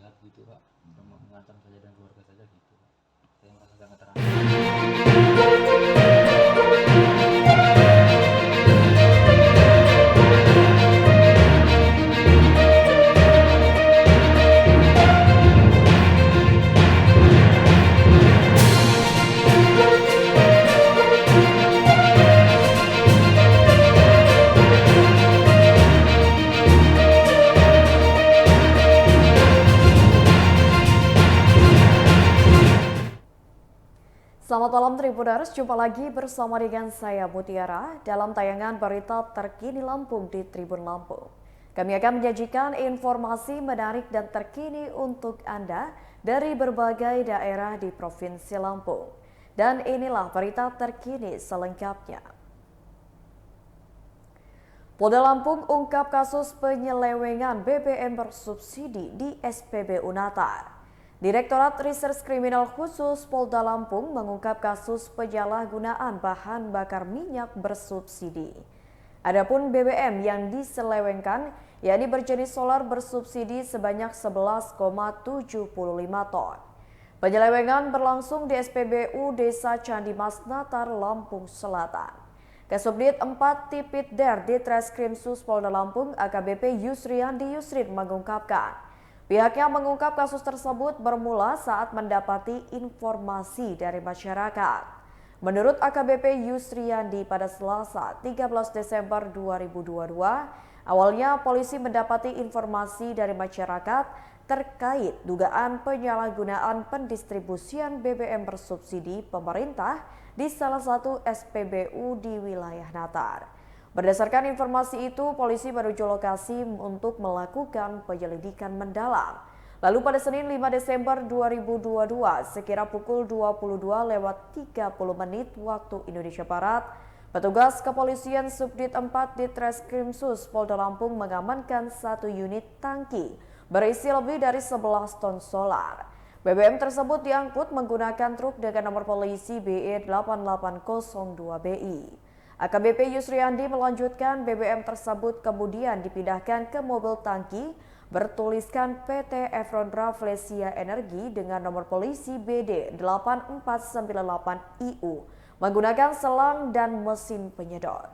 sehat gitu Pak, mengancam saja dan keluarga saja gitu Pak. Saya merasa sangat terancam. Selamat malam Tribuners, jumpa lagi bersama dengan saya Mutiara dalam tayangan berita terkini Lampung di Tribun Lampung. Kami akan menyajikan informasi menarik dan terkini untuk Anda dari berbagai daerah di Provinsi Lampung. Dan inilah berita terkini selengkapnya. Polda Lampung ungkap kasus penyelewengan BBM bersubsidi di SPBU Natar. Direktorat Reserse Kriminal Khusus Polda Lampung mengungkap kasus penyalahgunaan bahan bakar minyak bersubsidi. Adapun BBM yang diselewengkan, yakni berjenis solar bersubsidi sebanyak 11,75 ton. Penyelewengan berlangsung di SPBU Desa Candi Mas Natar, Lampung Selatan. Kasubdit 4 Tipit Der di Treskrimsus Polda Lampung AKBP Yusriandi Yusrin mengungkapkan, pihaknya mengungkap kasus tersebut bermula saat mendapati informasi dari masyarakat. Menurut AKBP Yusriandi pada Selasa 13 Desember 2022, awalnya polisi mendapati informasi dari masyarakat terkait dugaan penyalahgunaan pendistribusian BBM bersubsidi pemerintah di salah satu SPBU di wilayah Natar. Berdasarkan informasi itu, polisi menuju lokasi untuk melakukan penyelidikan mendalam. Lalu pada Senin 5 Desember 2022, sekira pukul 22:30 waktu Indonesia Barat, petugas kepolisian Subdit 4 di Treskrimsus Polda Lampung mengamankan satu unit tangki berisi lebih dari 11 ton solar. BBM tersebut diangkut menggunakan truk dengan nomor polisi BE 8802BI. AKBP Yusriandi melanjutkan BBM tersebut kemudian dipindahkan ke mobil tangki bertuliskan PT Efron Rafflesia Energi dengan nomor polisi BD 8498IU menggunakan selang dan mesin penyedot.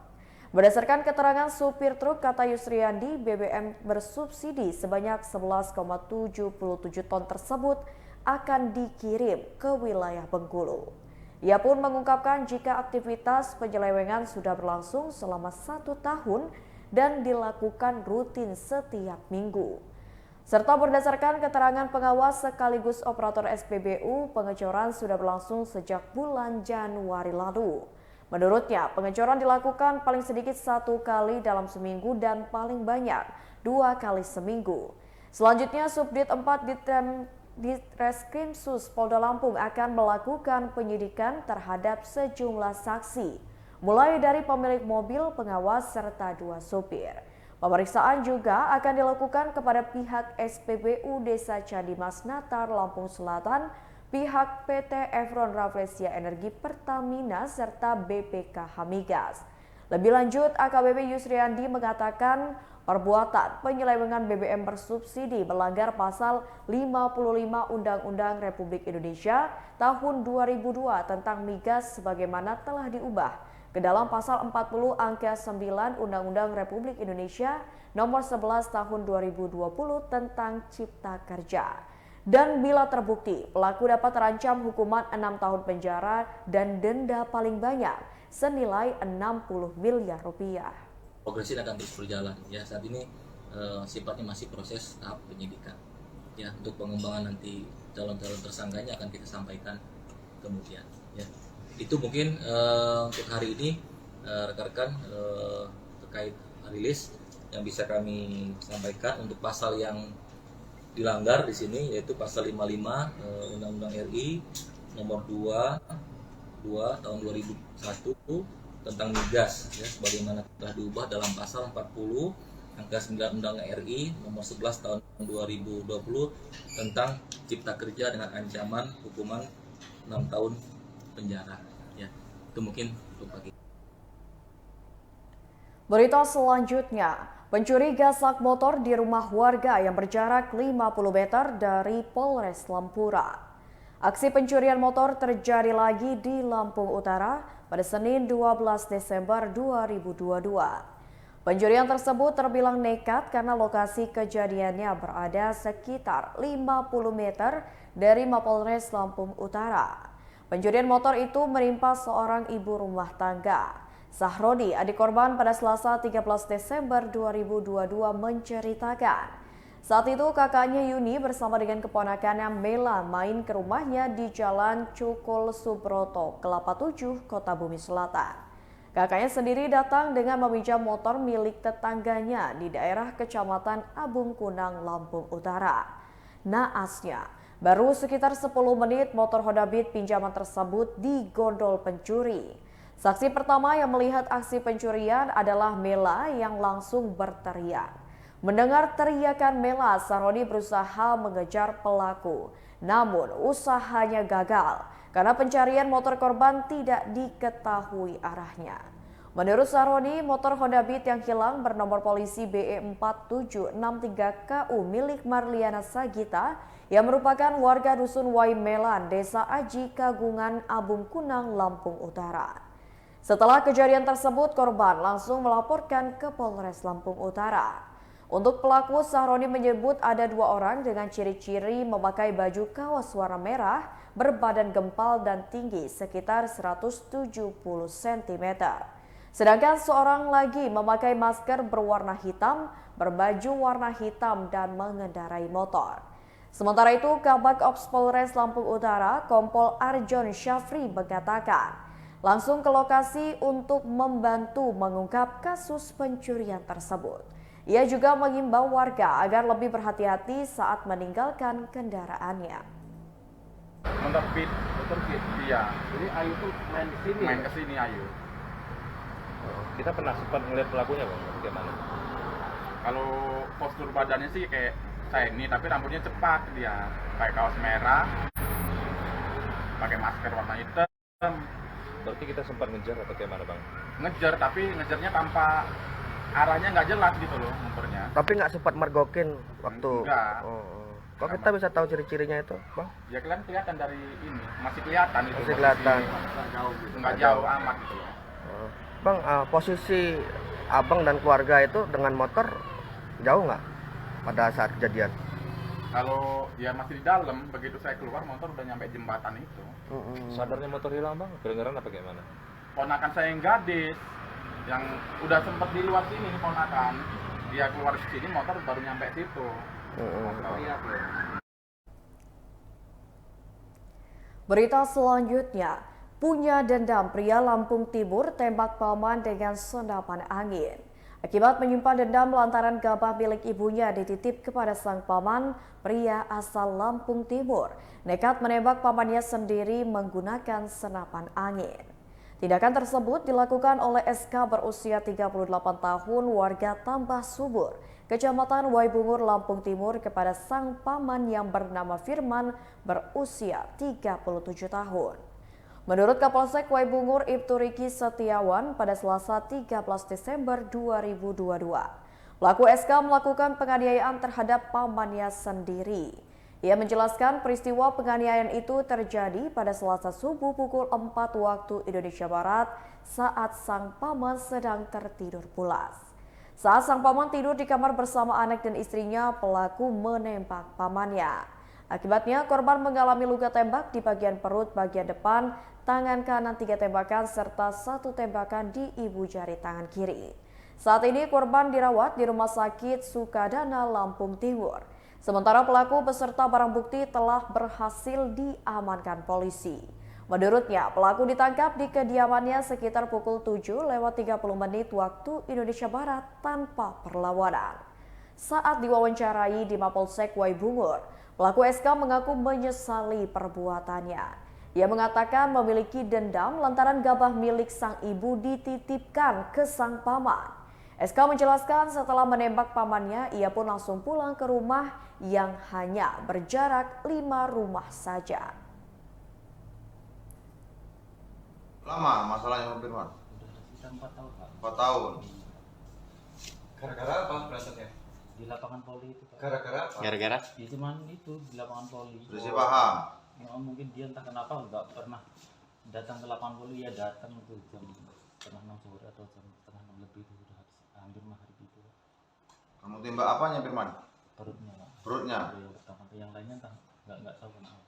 Berdasarkan keterangan supir truk, kata Yusriandi, BBM bersubsidi sebanyak 11,77 ton tersebut akan dikirim ke wilayah Bengkulu. Ia pun mengungkapkan jika aktivitas penyelewengan sudah berlangsung selama 1 tahun dan dilakukan rutin setiap minggu. Serta berdasarkan keterangan pengawas sekaligus operator SPBU, pengecoran sudah berlangsung sejak bulan Januari lalu. Menurutnya, pengecoran dilakukan paling sedikit 1 kali dalam seminggu dan paling banyak 2 kali seminggu. Selanjutnya, Subdit 4 di Treskrimsus Polda Lampung akan melakukan penyidikan terhadap sejumlah saksi, mulai dari pemilik mobil, pengawas, serta 2 supir. Pemeriksaan juga akan dilakukan kepada pihak SPBU Desa Candi Mas Natar, Lampung Selatan, pihak PT Efron Rafflesia Energi Pertamina, serta BPKH Migas. Lebih lanjut, AKBP Yusriandi mengatakan perbuatan penyelewengan BBM bersubsidi melanggar pasal 55 Undang-Undang Republik Indonesia tahun 2002 tentang migas sebagaimana telah diubah ke dalam pasal 40 angka 9 Undang-Undang Republik Indonesia nomor 11 tahun 2020 tentang Cipta Kerja. Dan bila terbukti, pelaku dapat terancam hukuman 6 tahun penjara dan denda paling banyak senilai 60 miliar rupiah. Progresi akan terus berjalan ya. Saat ini sifatnya masih proses tahap penyidikan ya. Untuk pengembangan nanti calon-calon tersangkanya akan kita sampaikan kemudian ya. Itu mungkin untuk hari ini rekan-rekan terkait rilis yang bisa kami sampaikan. Untuk pasal yang dilanggar di sini yaitu pasal 55 Undang-Undang RI nomor 2 tahun 2001 tentang migas ya, sebagaimana telah diubah dalam pasal 40 angka 9 Undang-Undang RI nomor 11 tahun 2020 tentang Cipta Kerja dengan ancaman hukuman 6 tahun penjara ya. Itu mungkin untuk pagi. Berita selanjutnya, Pencuri gasak motor di rumah warga yang berjarak 50 meter dari Polres Lampura. Aksi pencurian motor terjadi lagi di Lampung Utara pada Senin 12 Desember 2022. Pencurian tersebut terbilang nekat karena lokasi kejadiannya berada sekitar 50 meter dari Mapolres Lampung Utara. Pencurian motor itu menimpa seorang ibu rumah tangga. Sahrodi, adik korban pada Selasa 13 Desember 2022 menceritakan, saat itu kakaknya Yuni bersama dengan keponakannya Mela main ke rumahnya di Jalan Cukul Subroto, Kelapa 7, Kota Bumi Selatan. Kakaknya sendiri datang dengan meminjam motor milik tetangganya di daerah Kecamatan Abung Kunang, Lampung Utara. Naasnya, baru sekitar 10 menit motor Honda Beat pinjaman tersebut digondol pencuri. Saksi pertama yang melihat aksi pencurian adalah Mela yang langsung berteriak. Mendengar teriakan Mela, Sahrodi berusaha mengejar pelaku. Namun usahanya gagal karena pencarian motor korban tidak diketahui arahnya. Menurut Sahrodi, motor Honda Beat yang hilang bernomor polisi BE4763KU milik Marliana Sagita yang merupakan warga Dusun Waimelan, Desa Aji Kagungan, Abung Kunang, Lampung Utara. Setelah kejadian tersebut, korban langsung melaporkan ke Polres Lampung Utara. Untuk pelaku, Sahroni menyebut ada 2 orang dengan ciri-ciri memakai baju kaos warna merah, berbadan gempal dan tinggi sekitar 170 cm. Sedangkan seorang lagi memakai masker berwarna hitam, berbaju warna hitam dan mengendarai motor. Sementara itu, Kabag Ops Polres Lampung Utara, Kompol Arjon Syafri mengatakan, langsung ke lokasi untuk membantu mengungkap kasus pencurian tersebut. Ia juga mengimbau warga agar lebih berhati-hati saat meninggalkan kendaraannya. Motor Beat, iya. Jadi Ayu tuh main kesini? Main kesini Ayu. Kita pernah sempat ngeliat pelakunya Bang, bagaimana? Kalau postur badannya sih kayak saya ini, tapi rambutnya cepat dia. Pakai kaos merah, pakai masker warna hitam. Berarti kita sempat ngejar atau bagaimana Bang? Ngejar, tapi ngejarnya tanpa arahnya nggak jelas gitu loh motornya. Tapi nggak sempat mergokin waktu. Enggak. Kok kita bisa tahu ciri-cirinya itu, Bang? Ya kelihatan dari ini, masih kelihatan itu. Masih kelihatan. Nggak jauh amat gitu loh. Bang, posisi abang dan keluarga itu dengan motor jauh nggak pada saat kejadian? Kalau ya masih di dalam, begitu saya keluar motor udah nyampe jembatan itu. Sadarnya motor hilang Bang? Kedengeran apa gimana? Ponakan saya yang gadis, yang udah sempet di luar sini ponakan, dia keluar ke sini motor baru nyampe situ. Berita selanjutnya, punya dendam pria Lampung Timur tembak paman dengan senapan angin. Akibat menyimpan dendam lantaran gabah milik ibunya dititip kepada sang paman, pria asal Lampung Timur nekat menembak pamannya sendiri menggunakan senapan angin. Tindakan tersebut dilakukan oleh SK berusia 38 tahun warga Tambah Subur, Kecamatan Waibungur, Lampung Timur kepada sang paman yang bernama Firman berusia 37 tahun. Menurut Kapolsek Waibungur Ibtu Riki Setiawan pada Selasa 13 Desember 2022, pelaku SK melakukan penganiayaan terhadap pamannya sendiri. Ia menjelaskan peristiwa penganiayaan itu terjadi pada Selasa subuh pukul 4 waktu Indonesia Barat saat sang paman sedang tertidur pulas. Saat sang paman tidur di kamar bersama anak dan istrinya, pelaku menembak pamannya. Akibatnya korban mengalami luka tembak di bagian perut bagian depan, tangan kanan 3 tembakan serta 1 tembakan di ibu jari tangan kiri. Saat ini korban dirawat di Rumah Sakit Sukadana, Lampung Timur. Sementara pelaku beserta barang bukti telah berhasil diamankan polisi. Menurutnya, pelaku ditangkap di kediamannya sekitar pukul 7:30 waktu Indonesia Barat tanpa perlawanan. Saat diwawancarai di Mapolsek Waibungur, pelaku SK mengaku menyesali perbuatannya. Ia mengatakan memiliki dendam lantaran gabah milik sang ibu dititipkan ke sang paman. SK menjelaskan setelah menembak pamannya, ia pun langsung pulang ke rumah yang hanya berjarak 5 rumah saja. Lama masalahnya Firman? Udah sekitar 4 tahun Pak. 4 tahun. Gara-gara apa berantemnya? Di lapangan poli itu Pak. Gara-gara apa? Gara-gara Ya cuman itu di lapangan poli. Sudah paham. Ya, mungkin dia entah kenapa nggak pernah datang ke lapangan poli, ya datang itu jam setengah 6 sore atau jam setengah 6 lebih itu sudah hampir maghrib itu Pak. Kamu tembak apanya Firman? Perutnya Pak. Perutnya. Yang pertama, yang lainnya entah nggak tahu kenapa.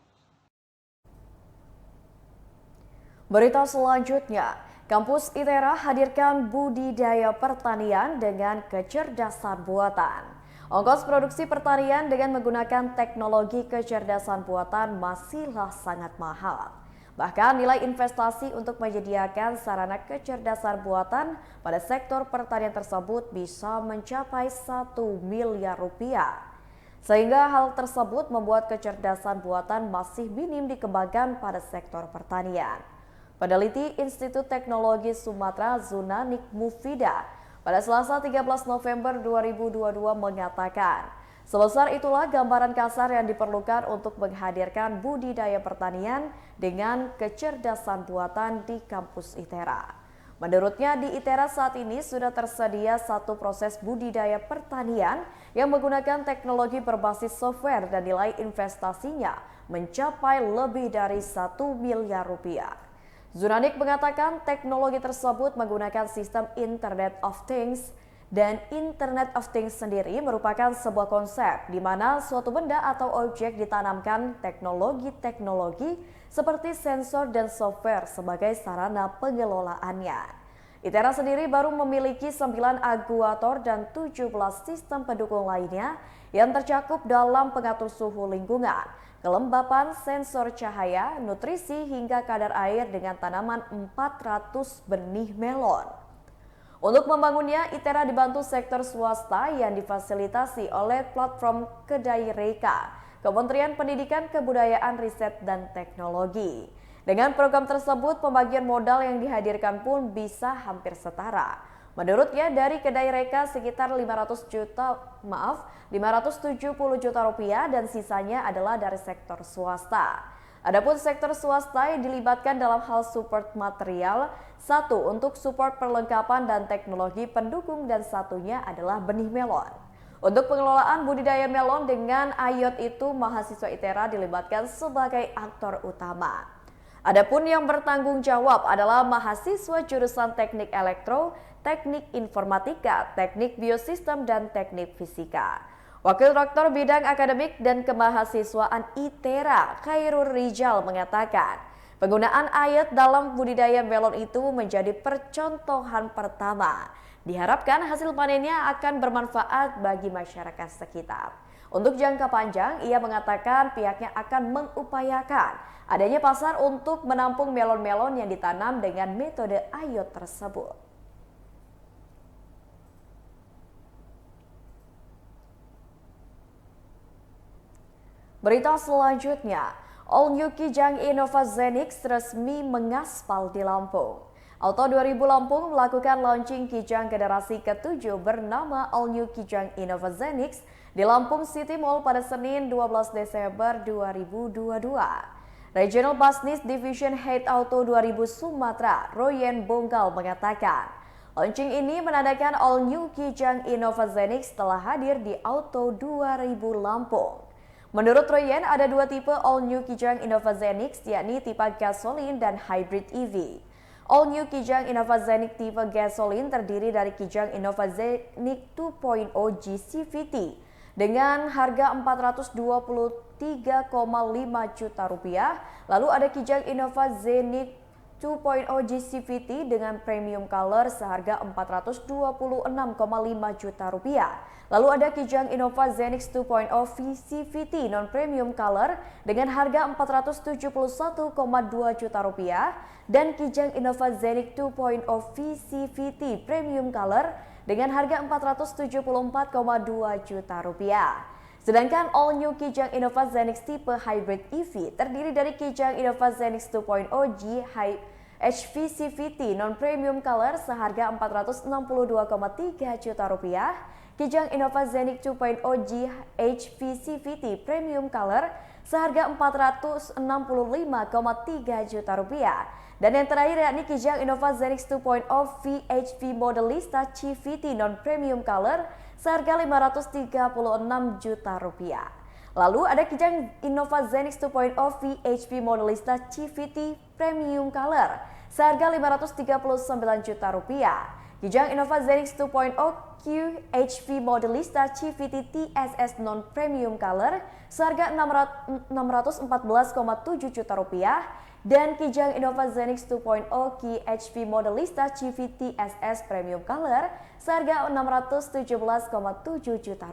Berita selanjutnya, Kampus ITERA hadirkan budidaya pertanian dengan kecerdasan buatan. Ongkos produksi pertanian dengan menggunakan teknologi kecerdasan buatan masihlah sangat mahal. Bahkan nilai investasi untuk menyediakan sarana kecerdasan buatan pada sektor pertanian tersebut bisa mencapai 1 miliar rupiah. Sehingga hal tersebut membuat kecerdasan buatan masih minim dikembangkan pada sektor pertanian. Peneliti Institut Teknologi Sumatera Zunanik Mufida pada Selasa 13 November 2022 mengatakan, sebesar itulah gambaran kasar yang diperlukan untuk menghadirkan budidaya pertanian dengan kecerdasan buatan di kampus ITERA. Menurutnya di ITERA saat ini sudah tersedia satu proses budidaya pertanian yang menggunakan teknologi berbasis software dan nilai investasinya mencapai lebih dari 1 miliar rupiah. Zunanik mengatakan teknologi tersebut menggunakan sistem Internet of Things dan Internet of Things sendiri merupakan sebuah konsep di mana suatu benda atau objek ditanamkan teknologi-teknologi seperti sensor dan software sebagai sarana pengelolaannya. ITERA sendiri baru memiliki 9 aktuator dan 17 sistem pendukung lainnya yang tercakup dalam pengatur suhu lingkungan, kelembapan, sensor cahaya, nutrisi hingga kadar air dengan tanaman 400 benih melon. Untuk membangunnya, ITERA dibantu sektor swasta yang difasilitasi oleh platform Kedai Reka, Kementerian Pendidikan, Kebudayaan, Riset, dan Teknologi. Dengan program tersebut, pembagian modal yang dihadirkan pun bisa hampir setara. Menurutnya dari Kedai Reka sekitar 570 juta rupiah dan sisanya adalah dari sektor swasta. Adapun sektor swasta yang dilibatkan dalam hal support material, satu untuk support perlengkapan dan teknologi pendukung dan satunya adalah benih melon. Untuk pengelolaan budidaya melon dengan IoT itu mahasiswa ITERA dilibatkan sebagai aktor utama. Adapun yang bertanggung jawab adalah mahasiswa jurusan Teknik Elektro, Teknik Informatika, Teknik Biosistem, dan Teknik Fisika. Wakil Rektor Bidang Akademik dan Kemahasiswaan ITERA, Khairul Rijal mengatakan, penggunaan IoT dalam budidaya melon itu menjadi percontohan pertama. Diharapkan hasil panennya akan bermanfaat bagi masyarakat sekitar. Untuk jangka panjang, ia mengatakan pihaknya akan mengupayakan adanya pasar untuk menampung melon-melon yang ditanam dengan metode IoT tersebut. Berita selanjutnya, All New Kijang Innova Zenix resmi mengaspal di Lampung. Auto 2000 Lampung melakukan launching Kijang generasi ke-7 bernama All New Kijang Innova Zenix di Lampung City Mall pada Senin 12 Desember 2022. Regional Business Division Head Auto 2000 Sumatera, Royen Bonggal mengatakan, launching ini menandakan All New Kijang Innova Zenix telah hadir di Auto 2000 Lampung. Menurut Royen, ada dua tipe All New Kijang Innova Zenix, yakni tipe gasolin dan hybrid EV. All New Kijang Innova Zenix tipe gasolin terdiri dari Kijang Innova Zenix 2.0 GCVT dengan harga 423,5 juta rupiah. Lalu ada Kijang Innova Zenix 2.0 GCVT dengan premium color seharga 426,5 juta rupiah. Lalu ada Kijang Innova Zenix 2.0 VCVT non-premium color dengan harga 471,2 juta rupiah dan Kijang Innova Zenix 2.0 VCVT premium color dengan harga 474,2 juta rupiah. Sedangkan All New Kijang Innova Zenix tipe Hybrid EV terdiri dari Kijang Innova Zenix 2.0 HVCVT non-premium color seharga 462,3 juta rupiah, Kijang Innova Zenix 2.0 HVCVT premium color seharga Rp465,3 juta. Dan yang terakhir yakni Kijang Innova Zenix 2.0 VHV Modelista CVT non-premium color seharga Rp536 juta. Lalu ada Kijang Innova Zenix 2.0 VHV Modelista CVT Premium Color seharga Rp539 juta. Kijang Innova Zenix 2.0 QHV Modelista CVT TSS Non-Premium Color seharga Rp614,7 juta. Dan Kijang Innova Zenix 2.0 QHV Modelista CVT SS Premium Color seharga Rp617,7 juta.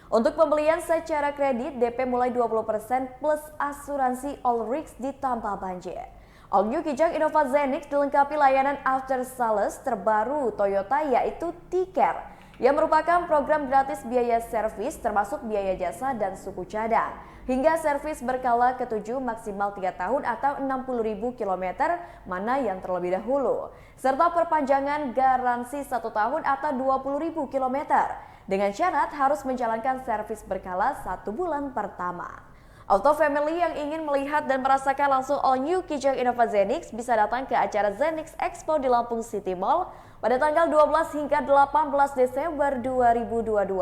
Untuk pembelian secara kredit, DP mulai 20% plus asuransi all risks ditambah banjir. All new Kijang Innova Zenix dilengkapi layanan after sales terbaru Toyota yaitu T-Care yang merupakan program gratis biaya servis termasuk biaya jasa dan suku cadang hingga servis berkala ke-7 maksimal 3 tahun atau 60.000 km mana yang terlebih dahulu serta perpanjangan garansi 1 tahun atau 20.000 km dengan syarat harus menjalankan servis berkala 1 bulan pertama. Auto Family yang ingin melihat dan merasakan langsung all new Kijang Innova Zenix bisa datang ke acara Zenix Expo di Lampung City Mall pada tanggal 12 hingga 18 Desember 2022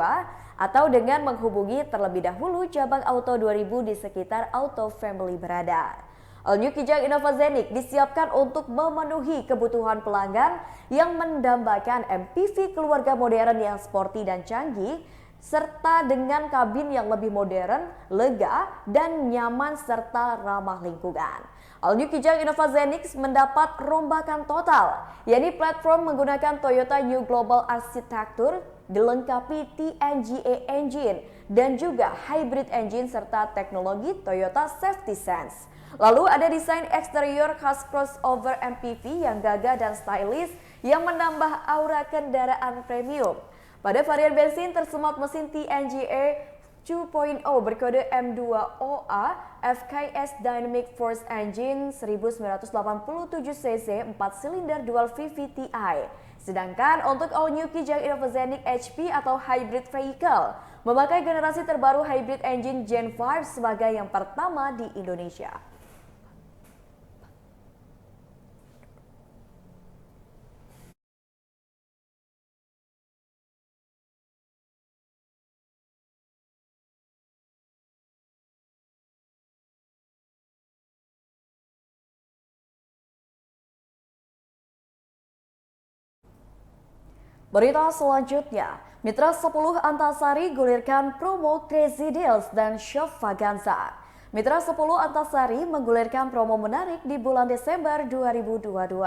atau dengan menghubungi terlebih dahulu cabang Auto 2000 di sekitar Auto Family berada. All new Kijang Innova Zenix disiapkan untuk memenuhi kebutuhan pelanggan yang mendambakan MPV keluarga modern yang sporty dan canggih serta dengan kabin yang lebih modern, lega, dan nyaman serta ramah lingkungan. All new Kijang Innova Zenix mendapat rombakan total, yakni platform menggunakan Toyota New Global Architecture, dilengkapi TNGA engine, dan juga hybrid engine serta teknologi Toyota Safety Sense. Lalu ada desain eksterior khas crossover MPV yang gagah dan stylish yang menambah aura kendaraan premium. Pada varian bensin tersemat mesin TNGA 2.0 berkode M2OA FKS Dynamic Force Engine 1987 cc 4 silinder dual VVTi. Sedangkan untuk all new Kijang Innova Zenix HP atau hybrid vehicle memakai generasi terbaru hybrid engine Gen 5 sebagai yang pertama di Indonesia. Berita selanjutnya, Mitra 10 Antasari gulirkan promo Crazy Deals dan Shopvaganza. Mitra 10 Antasari menggulirkan promo menarik di bulan Desember 2022.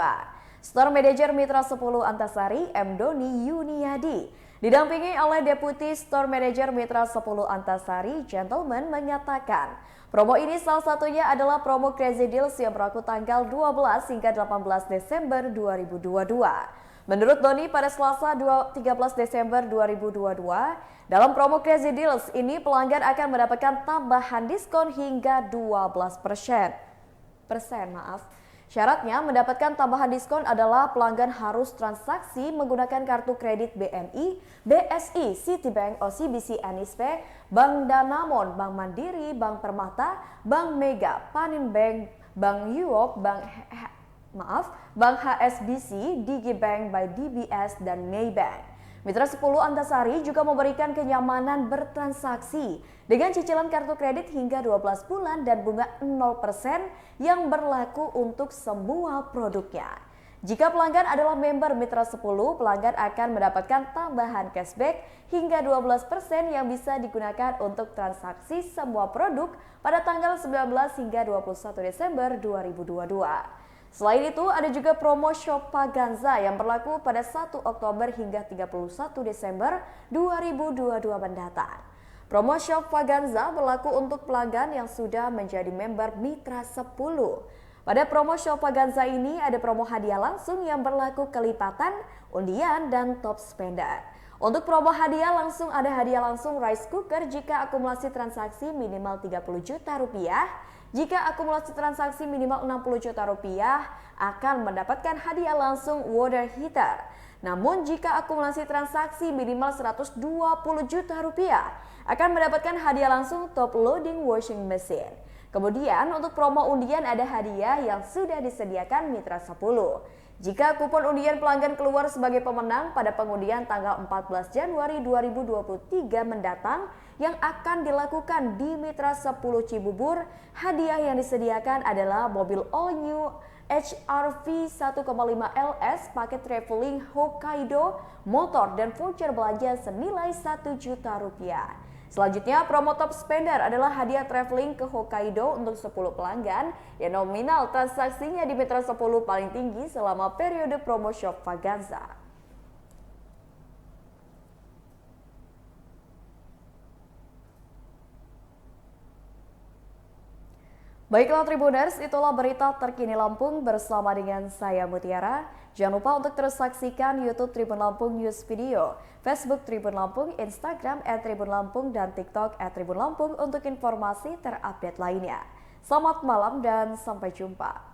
Store Manager Mitra 10 Antasari, M. Doni Yuniadi, didampingi oleh Deputi Store Manager Mitra 10 Antasari, Gentleman, menyatakan promo ini salah satunya adalah promo Crazy Deals yang berlaku tanggal 12 hingga 18 Desember 2022. Menurut Doni, pada Selasa 13 Desember 2022, dalam promo Crazy Deals ini pelanggan akan mendapatkan tambahan diskon hingga 12%. Syaratnya mendapatkan tambahan diskon adalah pelanggan harus transaksi menggunakan kartu kredit BNI, BSI, Citibank, OCBC, NISP, Bank Danamon, Bank Mandiri, Bank Permata, Bank Mega, Panin Bank, Bank Europe, Bank HSBC, Digibank by DBS, dan Maybank. Mitra 10 Antasari juga memberikan kenyamanan bertransaksi dengan cicilan kartu kredit hingga 12 bulan dan bunga 0% yang berlaku untuk semua produknya. Jika pelanggan adalah member Mitra 10, pelanggan akan mendapatkan tambahan cashback hingga 12% yang bisa digunakan untuk transaksi semua produk pada tanggal 19 hingga 21 Desember 2022. Selain itu, ada juga promo Shopvaganza yang berlaku pada 1 Oktober hingga 31 Desember 2022 mendatang. Promo Shopvaganza berlaku untuk pelanggan yang sudah menjadi member Mitra 10. Pada promo Shopvaganza ini ada promo hadiah langsung yang berlaku kelipatan, undian, dan top spender. Untuk promo hadiah langsung ada hadiah langsung rice cooker jika akumulasi transaksi minimal 30 juta rupiah. Jika akumulasi transaksi minimal 60 juta rupiah akan mendapatkan hadiah langsung water heater. Namun jika akumulasi transaksi minimal 120 juta rupiah akan mendapatkan hadiah langsung top loading washing machine. Kemudian untuk promo undian ada hadiah yang sudah disediakan Mitra 10. Jika kupon undian pelanggan keluar sebagai pemenang pada pengundian tanggal 14 Januari 2023 mendatang yang akan dilakukan di Mitra 10 Cibubur, hadiah yang disediakan adalah mobil all new HR-V 1,5 LS paket traveling Hokkaido, motor dan voucher belanja senilai Rp1 juta. Selanjutnya, promo top spender adalah hadiah traveling ke Hokkaido untuk 10 pelanggan yang nominal transaksinya di Mitra 10 paling tinggi selama periode promo Shop Vaganza. Baiklah Tribuners, itulah berita terkini Lampung bersama dengan saya Mutiara. Jangan lupa untuk terus saksikan YouTube Tribun Lampung News Video, Facebook Tribun Lampung, Instagram @Tribun Lampung, dan TikTok @Tribun Lampung untuk informasi terupdate lainnya. Selamat malam dan sampai jumpa.